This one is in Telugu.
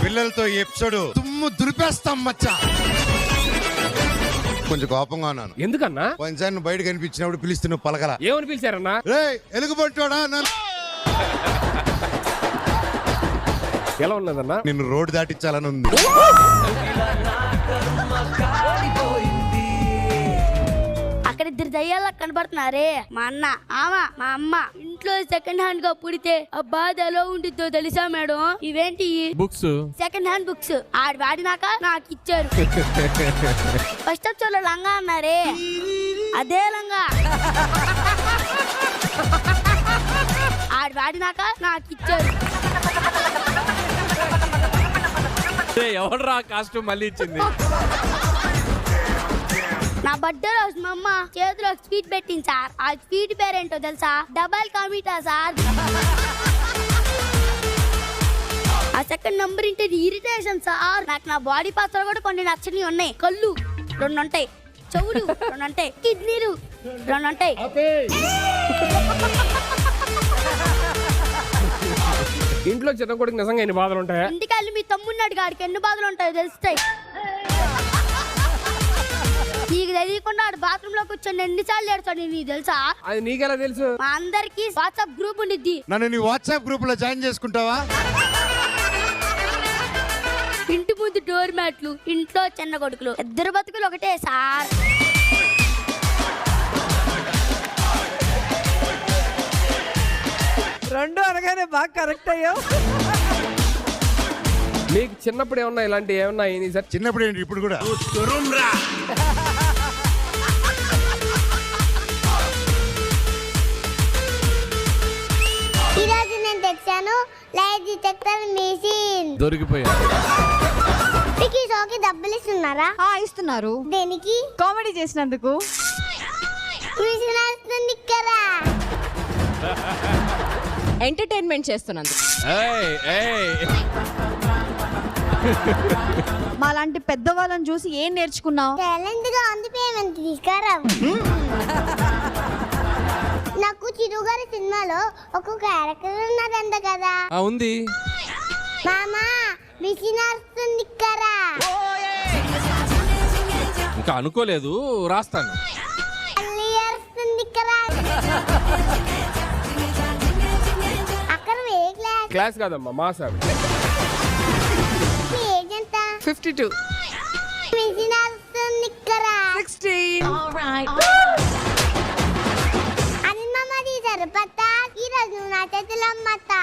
పిల్లలతో ఈ ఎపిసోడ్ తుమ్ము దులిపేస్తాం మచ్చా. కొంచెం కోపంగా ఉన్నాను. ఎందుకన్నా? కొంచెం నువ్వు బయట కనిపించినప్పుడు పిలిస్తే నువ్వు పలకల. ఏమని పిలిచారన్నా? రే ఎలుగుబంటోడా ఎలా ఉన్నదన్నా? నిన్ను రోడ్డు దాటించాలని ఉంది. అక్కడ ఇద్దరు దయ్యాలా కనబడుతున్నారే, మా అన్న ఆమా మా అమ్మ. ఇంట్లో సెకండ్ హ్యాండ్ గా పుడితే ఆ బాధ ఎలా ఉండిద్దో తెలుసా మేడం? ఇవేంటి బుక్స్? Second hand books. ఆడి వాడినాక నాకు ఇచ్చారు. ఫస్ట్ ఎపిసోడ్ లో లంగా అన్నారే, అదే లంగా. ఆడి వాడినాక నాకు ఇచ్చారు. ఎవడరా కాస్ట్యూమ్ మళ్ళీ ఇచ్చింది? నా బర్త్డే రోజు మా అమ్మ చేతిలో స్వీట్ పెట్టింది సార్. ఆ స్వీట్ పేరేంటో తెలుసా? డబల్ కమిటా సార్. ఆ సెకండ్ నంబర్ ఇంటే ఇరిటేషన్ సార్. నాకు నా బాడీ పాత్ర కూడా కొన్ని నచ్చని ఉన్నాయి. కళ్ళు 2 ఉంటాయి, చెవులు 2 ఉంటాయి, కిడ్నీలు 2 ఉంటాయి. ఇంట్లో చిన్న కొడుకు నిజంగా ఎన్ని బాధలు ఉంటాయా? ఇంటికెళ్ళి మీ తమ్ముడినాడు గాడికి ఎన్ని బాధలు ఉంటాయో తెలుస్తాయి. నీకు తెలియకుండా ఆడు బాత్రూమ్ లో కూర్చొని ఎన్నిసార్లు ఏడుస్తాడు నీకు తెలుసా? అది నీకెలా తెలుసు? మా అందరికి వాట్సాప్ గ్రూప్ ఉండిద్ది. నన్ను నీ వాట్సాప్ గ్రూప్ లో జాయిన్ చేసుకుంటావా? ఇంటి ముందు డోర్ మ్యాట్లు, ఇంట్లో చిన్న కొడుకులు, ఇద్దరు బతుకులు ఒకటే సార్. రెండు అనగానే బాగా కరెక్ట్ అయ్యావు. మీకు చిన్నప్పుడు ఏమన్నా ఇలాంటి ఏమన్నా అయింది సార్? చిన్నప్పుడు ఏంటి ఇప్పుడు కూడా? ఈరోజు నేను తెచ్చాను లైట్ డిటెక్టర్ మెషిన్. దొరికిపోయా. మీకు ఈ షోకి డబ్బులు ఇస్తున్నారా? ఇస్తున్నారు. దేనికి? కామెడీ చేసినందుకు. మెషిన్ వస్తుంది కదా. ఎంటర్టైన్మెంట్ చేస్తున్నందుకు. మాలాంటి పెద్దవాళ్ళని చూసి ఏం నేర్చుకున్నావు? టాలెంట్ గా ఉంది పేమెంట్ తీసుకురా. నాకు చిరుగారి సినిమాలో ఒక క్యారెక్టర్ ఉన్నదంట కదా. ఉంది మామా మిషన్ వస్తుంది కదా. ఇంకా అనుకోలేదు, రాస్తాను. అల్లి వస్తుంది కదా. అక్కడ ఏ క్లాస్? క్లాస్ కాదమ్మా, మా సార్. ఏజ్ ఎంత? 52. మిషన్ వస్తుంది కదా. 16. అది మామ తీసారు పత్తా. ఈరోజు నా చేతిలో అమ్మతా.